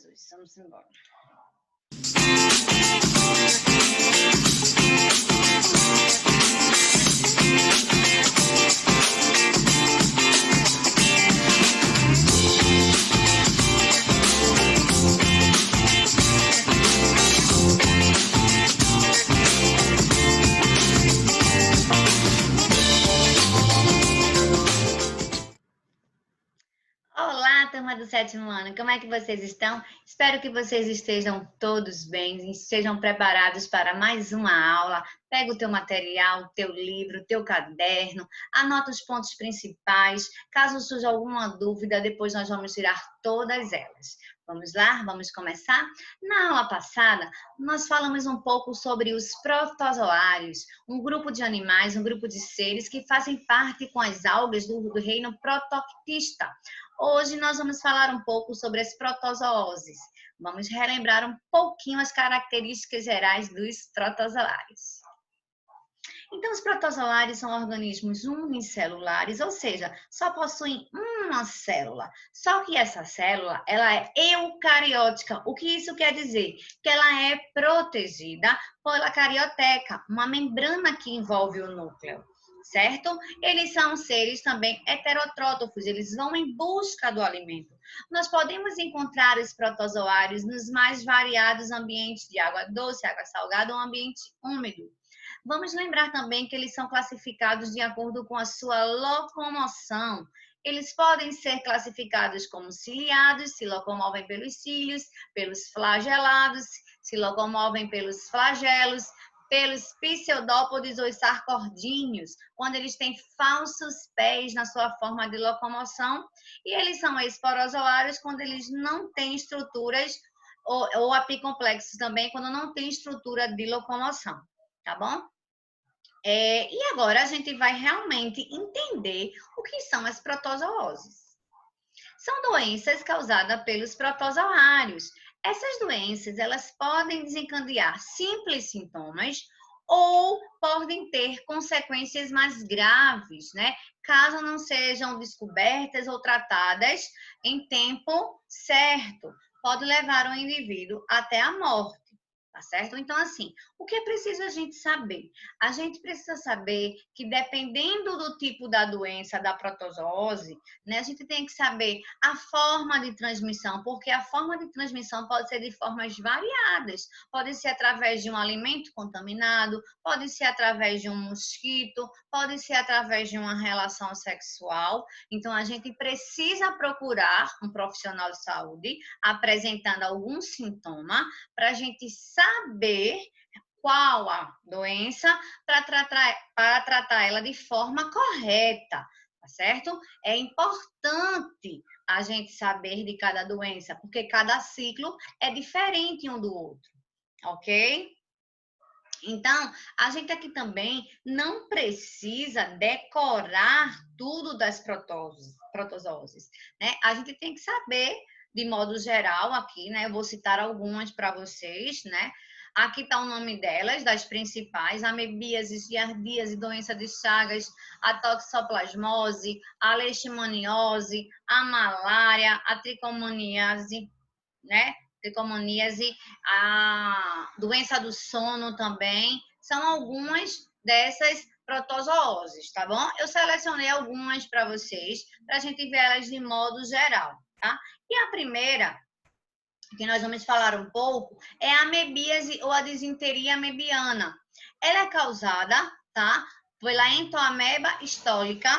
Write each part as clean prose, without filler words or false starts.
Jesus. Vamos embora. Olá, turma do 7º ano, como é que vocês estão? Espero que vocês estejam todos bem, estejam preparados para mais uma aula. Pega o teu material, o teu livro, o teu caderno, anota os pontos principais. Caso surja alguma dúvida, depois nós vamos tirar todas elas. Vamos lá? Vamos começar? Na aula passada, nós falamos um pouco sobre os protozoários, um grupo de animais, um grupo de seres que fazem parte com as algas do reino protoctista. Hoje nós vamos falar um pouco sobre as protozooses. Vamos relembrar um pouquinho as características gerais dos protozoários. Então, os protozoários são organismos unicelulares, ou seja, só possuem uma célula. Só que essa célula, ela é eucariótica. O que isso quer dizer? Que ela é protegida pela carioteca, uma membrana que envolve o núcleo. Certo? Eles são seres também heterotrófos, eles vão em busca do alimento. Nós podemos encontrar os protozoários nos mais variados ambientes de água doce, água salgada ou ambiente úmido. Vamos lembrar também que eles são classificados de acordo com a sua locomoção. Eles podem ser classificados como ciliados, se locomovem pelos cílios, pelos flagelados, se locomovem pelos flagelos, pelos pseudópodes ou sarcordíneos, quando eles têm falsos pés na sua forma de locomoção, e eles são esporozoários quando eles não têm estruturas, ou apicomplexos também, quando não tem estrutura de locomoção, tá bom? E agora a gente vai realmente entender o que são as protozooses. São doenças causadas pelos protozoários. Essas doenças, elas podem desencadear simples sintomas ou podem ter consequências mais graves, né? Caso não sejam descobertas ou tratadas em tempo certo. Pode levar o indivíduo até a morte. Tá certo? Então, assim, o que é preciso a gente saber? A gente precisa saber que, dependendo do tipo da doença, da protozoose, né, a gente tem que saber a forma de transmissão, porque a forma de transmissão pode ser de formas variadas. Pode ser através de um alimento contaminado, pode ser através de um mosquito, pode ser através de uma relação sexual. Então, a gente precisa procurar um profissional de saúde apresentando algum sintoma para a gente saber qual a doença para tratar ela de forma correta, tá certo? É importante a gente saber de cada doença, porque cada ciclo é diferente um do outro, ok? Então, a gente aqui também não precisa decorar tudo das protozooses, né? A gente tem que saber, de modo geral, aqui, né? Eu vou citar algumas para vocês, né? Aqui está o nome delas, das principais: amebíase, giardíase, doença de Chagas, a toxoplasmose, a leishmaniose, a malária, a tricomoniase, né? Tricomoníase, a doença do sono também, são algumas dessas protozooses, tá bom? Eu selecionei algumas para vocês, para a gente ver elas de modo geral, tá? E a primeira, que nós vamos falar um pouco, é a amebíase ou a disenteria amebiana. Ela é causada, tá? Pela entoameba histólica.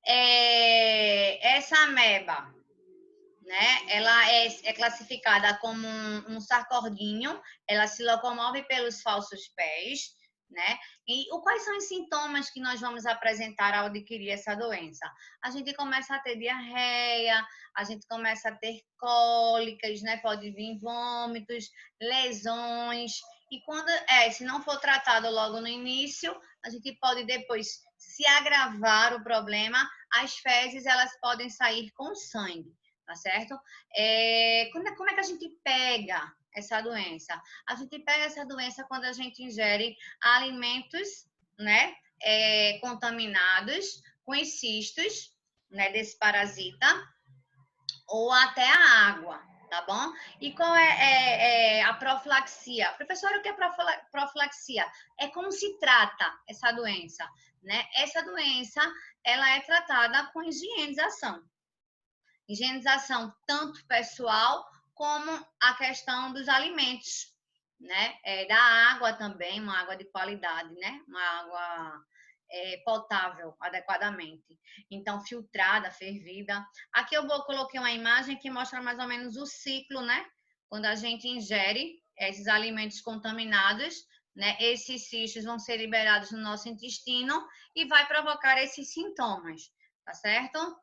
Essa ameba, né? Ela é classificada como um sarcordínio, ela se locomove pelos falsos pés, né? E quais são os sintomas que nós vamos apresentar ao adquirir essa doença? A gente começa a ter diarreia, a gente começa a ter cólicas, né? Pode vir vômitos, lesões, e quando se não for tratado logo no início, a gente pode depois, se agravar o problema, as fezes elas podem sair com sangue. Tá certo? Como é que a gente pega essa doença? A gente pega essa doença quando a gente ingere alimentos, né, contaminados com os cistos, né, desse parasita, ou até a água, tá bom? E qual é a profilaxia? Professora, o que é profilaxia? É como se trata essa doença, né? Essa doença, ela é tratada com higienização. Higienização tanto pessoal como a questão dos alimentos, né? Da água também, uma água de qualidade, né? Uma água potável adequadamente. Então, filtrada, fervida. Aqui eu coloquei uma imagem que mostra mais ou menos o ciclo, né? Quando a gente ingere esses alimentos contaminados, né? Esses cistos vão ser liberados no nosso intestino e vai provocar esses sintomas, tá certo?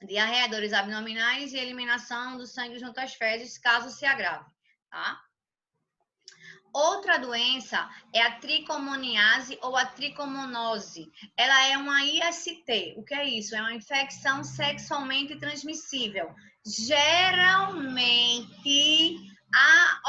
Diarreia, dores abdominais e eliminação do sangue junto às fezes, caso se agrave, tá? Outra doença é a tricomoniase ou a tricomonose. Ela é uma IST. O que é isso? É uma infecção sexualmente transmissível. Geralmente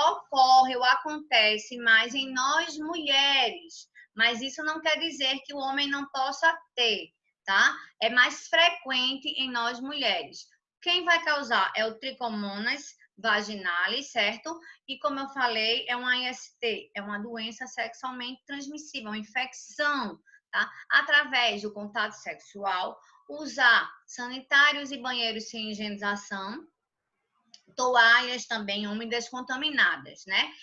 ocorre ou acontece mais em nós mulheres, mas isso não quer dizer que o homem não possa ter, tá? É mais frequente em nós mulheres. Quem vai causar é o tricomonas vaginalis, certo? E como eu falei, é uma IST, é uma doença sexualmente transmissível, uma infecção, tá? Através do contato sexual, usar sanitários e banheiros sem higienização, toalhas também úmidas contaminadas, né?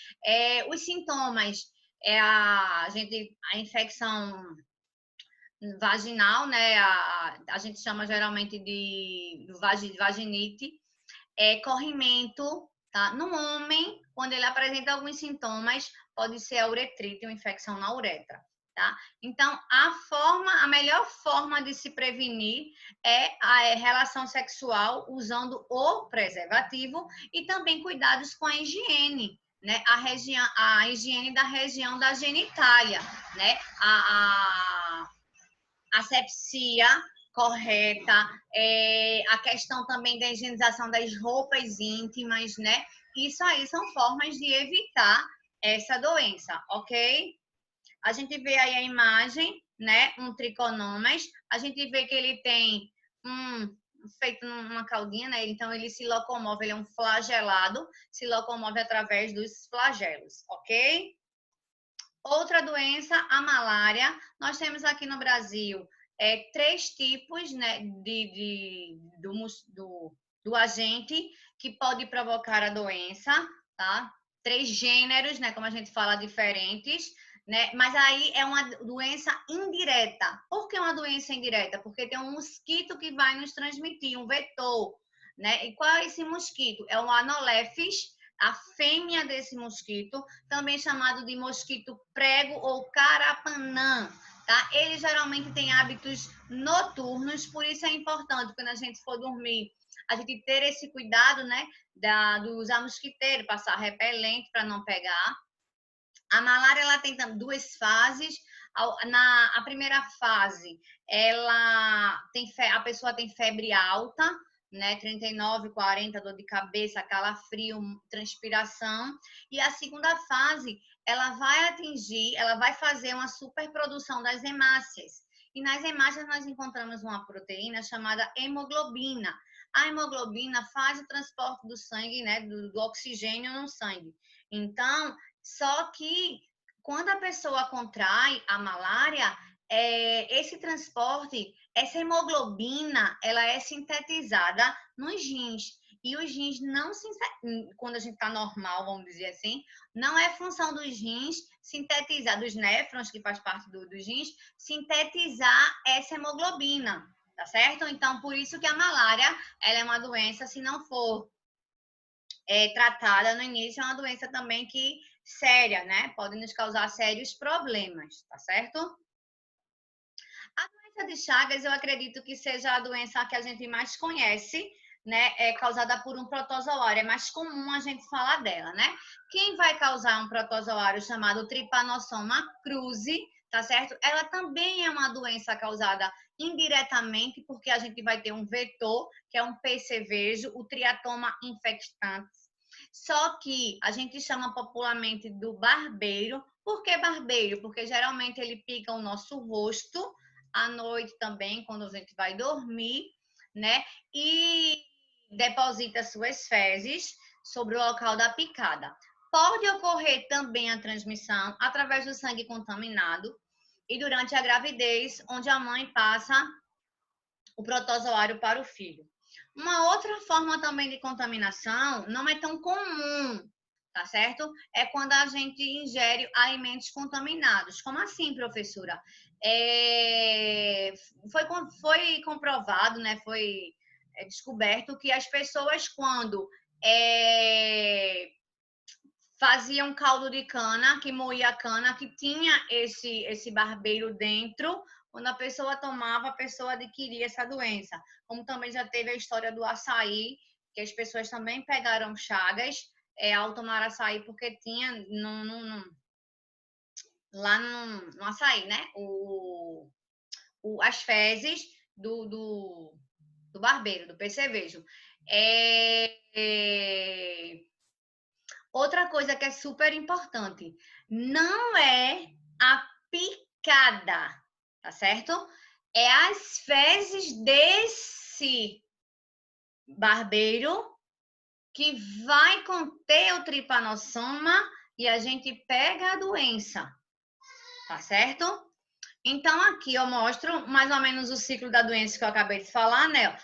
Os sintomas é a infecção vaginal, né? A gente chama geralmente de vaginite, corrimento, tá? No homem, quando ele apresenta alguns sintomas, pode ser a uretrite, uma infecção na uretra, tá? Então, a melhor forma de se prevenir é a relação sexual usando o preservativo e também cuidados com a higiene, né? A higiene da região da genitália, né? Asepsia correta, a questão também da higienização das roupas íntimas, né? Isso aí são formas de evitar essa doença, ok? A gente vê aí a imagem, né? Um triconomas, a gente vê que ele tem feito uma caudinha, né? Então ele se locomove, ele é um flagelado, se locomove através dos flagelos, ok? Outra doença, a malária. Nós temos aqui no Brasil 3 tipos, né, do agente que pode provocar a doença, tá? 3 gêneros, né, como a gente fala, diferentes, né? Mas aí é uma doença indireta. Por que uma doença indireta? Porque tem um mosquito que vai nos transmitir, um vetor, né? E qual é esse mosquito? É o Anolephes, a fêmea desse mosquito, também chamado de mosquito prego ou carapanã, tá? Ele geralmente tem hábitos noturnos, por isso é importante quando a gente for dormir, a gente ter esse cuidado, né, do usar mosquiteiro, passar repelente para não pegar. A malária, ela tem 2 fases. A primeira fase, a pessoa tem febre alta, né? 39, 40, dor de cabeça, calafrio, transpiração. E a segunda fase, ela vai fazer uma superprodução das hemácias. E nas hemácias nós encontramos uma proteína chamada hemoglobina. A hemoglobina faz o transporte do sangue, né? Do oxigênio no sangue. Então, só que quando a pessoa contrai a malária, esse transporte, essa hemoglobina, ela é sintetizada nos rins. E os rins não quando a gente está normal, vamos dizer assim, não é função dos rins sintetizar, dos néfrons, que faz parte dos rins, sintetizar essa hemoglobina, tá certo? Então, por isso que a malária, ela é uma doença, se não for tratada no início, é uma doença também que séria, né? Pode nos causar sérios problemas, tá certo? A doença de Chagas, eu acredito que seja a doença que a gente mais conhece, né? É causada por um protozoário. É mais comum a gente falar dela, né? Quem vai causar um protozoário chamado Trypanosoma cruzi, tá certo? Ela também é uma doença causada indiretamente, porque a gente vai ter um vetor, que é um percevejo, o Triatoma infectans. Só que a gente chama popularmente do barbeiro. Por que barbeiro? Porque geralmente ele pica o nosso rosto à noite também, quando a gente vai dormir, né? E deposita suas fezes sobre o local da picada. Pode ocorrer também a transmissão através do sangue contaminado e durante a gravidez, onde a mãe passa o protozoário para o filho. Uma outra forma também de contaminação não é tão comum, tá certo? É quando a gente ingere alimentos contaminados. Como assim, professora? Foi comprovado, né? Foi descoberto que as pessoas, quando faziam caldo de cana, que moía a cana, que tinha esse barbeiro dentro, quando a pessoa tomava, a pessoa adquiria essa doença. Como também já teve a história do açaí, que as pessoas também pegaram chagas ao tomar açaí, porque tinha lá no açaí, né? As fezes do barbeiro, do percevejo. Outra coisa que é super importante, não é a picada, tá certo? É as fezes desse barbeiro que vai conter o tripanossoma e a gente pega a doença, tá certo? Então, aqui eu mostro mais ou menos o ciclo da doença que eu acabei de falar, né?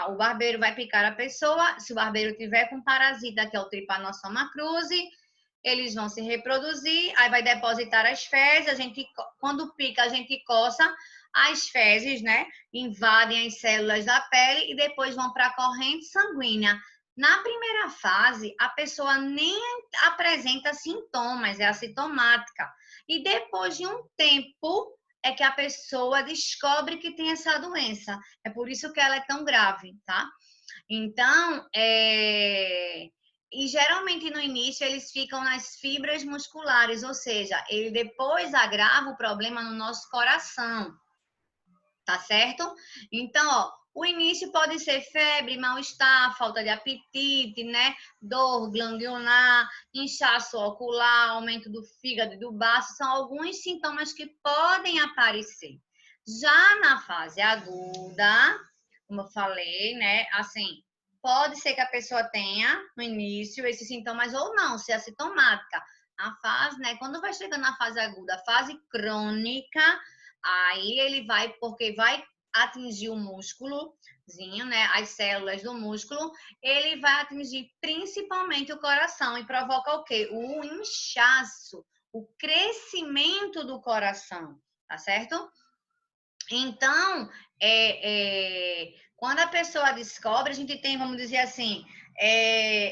O barbeiro vai picar a pessoa, se o barbeiro tiver com parasita, que é o Trypanosoma cruzi, eles vão se reproduzir, aí vai depositar as fezes, quando pica, a gente coça as fezes, né? Invadem as células da pele e depois vão para a corrente sanguínea. Na primeira fase, a pessoa nem apresenta sintomas, é assintomática. E depois de um tempo, é que a pessoa descobre que tem essa doença. É por isso que ela é tão grave, tá? Então, e geralmente no início eles ficam nas fibras musculares, ou seja, ele depois agrava o problema no nosso coração, tá certo? Então, ó, o início pode ser febre, mal-estar, falta de apetite, né? Dor glandular, inchaço ocular, aumento do fígado e do baço, são alguns sintomas que podem aparecer. Já na fase aguda, como eu falei, né? Assim, pode ser que a pessoa tenha no início esses sintomas ou não, se é assintomática. A fase, né? Quando vai chegando na fase aguda, a fase crônica, aí ele vai, porque vai atingir o músculozinho, né? As células do músculo, ele vai atingir principalmente o coração e provoca o quê? O inchaço, o crescimento do coração, tá certo? Então, quando a pessoa descobre, a gente tem, vamos dizer assim,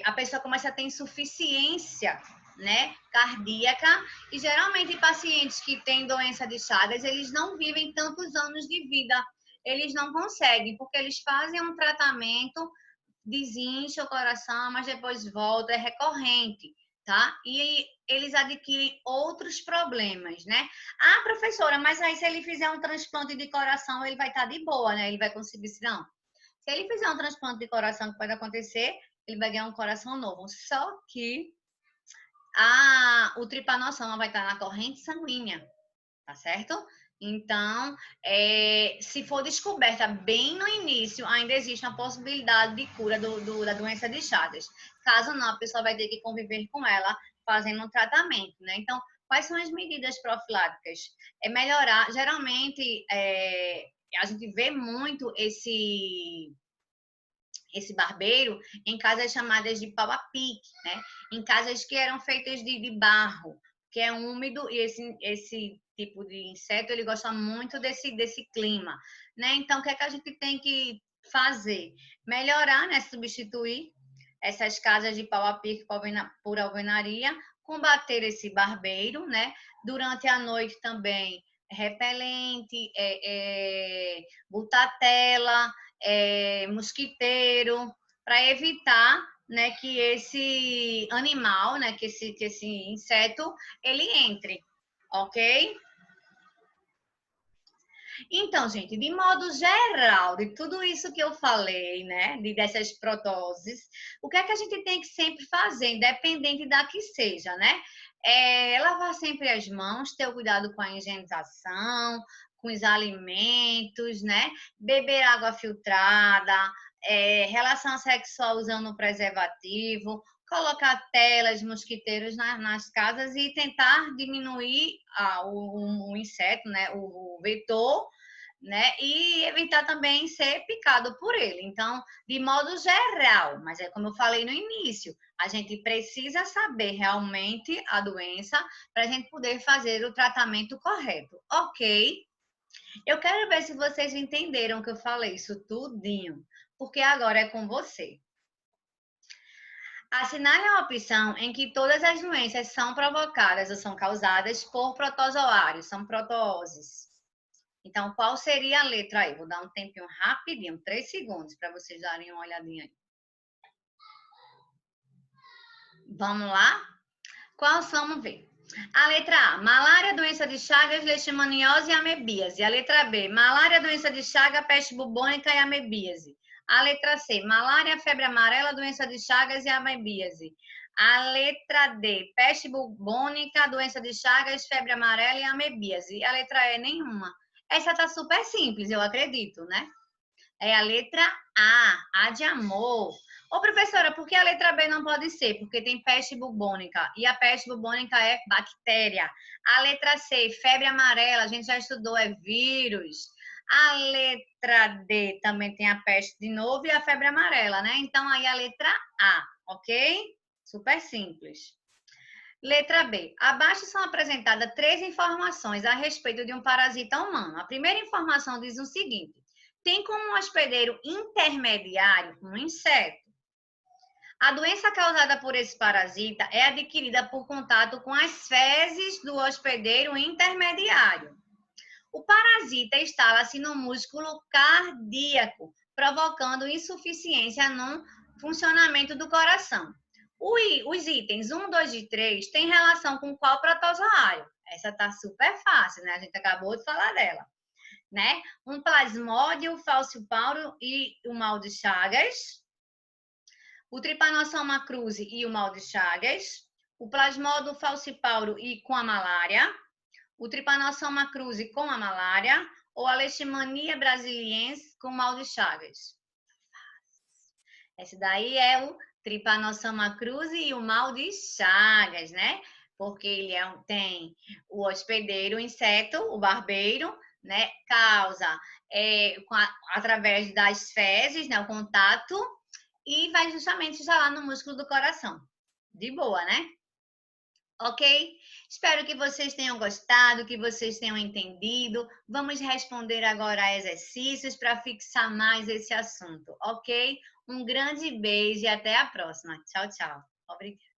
a pessoa começa a ter insuficiência, né, cardíaca, e geralmente pacientes que têm doença de Chagas, eles não vivem tantos anos de vida, eles não conseguem, porque eles fazem um tratamento, desincha o coração, mas depois volta, é recorrente, tá? E eles adquirem outros problemas, né? Ah, professora, mas aí se ele fizer um transplante de coração, ele vai estar de boa, né? Ele vai conseguir, se não. Se ele fizer um transplante de coração, que pode acontecer, ele vai ganhar um coração novo. Só que o tripanossoma vai estar na corrente sanguínea, tá certo? Então, se for descoberta bem no início, ainda existe uma possibilidade de cura da doença de Chagas. Caso não, a pessoa vai ter que conviver com ela fazendo um tratamento, né? Então, quais são as medidas profiláticas? É melhorar, geralmente, a gente vê muito esse barbeiro em casas chamadas de pau a pique, né? Em casas que eram feitas de barro, que é úmido, e esse tipo de inseto, ele gosta muito desse clima, né? Então, o que é que a gente tem que fazer? Melhorar, né? Substituir essas casas de pau a pique por alvenaria, combater esse barbeiro, né? Durante a noite também, repelente, butatela, mosquiteiro, para evitar, né, que esse animal, né, que esse inseto, ele entre, ok? Então, gente, de modo geral, de tudo isso que eu falei, né, dessas protoses, o que é que a gente tem que sempre fazer, independente da que seja, né? Lavar sempre as mãos, ter cuidado com a higienização, com os alimentos, né? Beber água filtrada, relação sexual usando preservativo, colocar telas, mosquiteiros nas casas e tentar diminuir o inseto, né, o vetor, né, e evitar também ser picado por ele. Então, de modo geral, mas é como eu falei no início, a gente precisa saber realmente a doença para a gente poder fazer o tratamento correto, ok? Eu quero ver se vocês entenderam que eu falei isso tudinho, porque agora é com você. Assinale a opção em que todas as doenças são provocadas ou são causadas por protozoários, são protooses. Então, qual seria a letra aí? Vou dar um tempinho rapidinho, 3 segundos, para vocês darem uma olhadinha aí. Vamos lá? Qual são? Vamos ver. A letra A, malária, doença de Chagas, leishmaniose e amebíase. A letra B, malária, doença de Chagas, peste bubônica e amebíase. A letra C, malária, febre amarela, doença de Chagas e amebíase. A letra D, peste bubônica, doença de Chagas, febre amarela e amebíase. E a letra E, nenhuma. Essa tá super simples, eu acredito, né? É a letra A de amor. Ô, professora, por que a letra B não pode ser? Porque tem peste bubônica. E a peste bubônica é bactéria. A letra C, febre amarela, a gente já estudou, é vírus. A letra D também tem a peste de novo e a febre amarela, né? Então, aí a letra A, ok? Super simples. Letra B. Abaixo são apresentadas 3 informações a respeito de um parasita humano. A primeira informação diz o seguinte: tem como hospedeiro intermediário um inseto. A doença causada por esse parasita é adquirida por contato com as fezes do hospedeiro intermediário. O parasita instala-se no músculo cardíaco, provocando insuficiência no funcionamento do coração. Os itens 1, 2 e 3 têm relação com qual protozoário? Essa tá super fácil, né? A gente acabou de falar dela, né? Um plasmódio, falcipauro e o mal de Chagas. O Trypanosoma cruzi e o mal de Chagas. O plasmódio, falcipauro e com a malária. O Trypanosoma cruzi com a malária. Ou a leishmania brasiliense com o mal de Chagas. Esse daí é o Trypanosoma cruzi e o mal de Chagas, né? Porque ele tem o hospedeiro, o inseto, o barbeiro, né? Causa através das fezes, né? O contato, e vai justamente instalar no músculo do coração. De boa, né? Ok? Espero que vocês tenham gostado, que vocês tenham entendido. Vamos responder agora a exercícios para fixar mais esse assunto, ok? Um grande beijo e até a próxima. Tchau, tchau. Obrigada.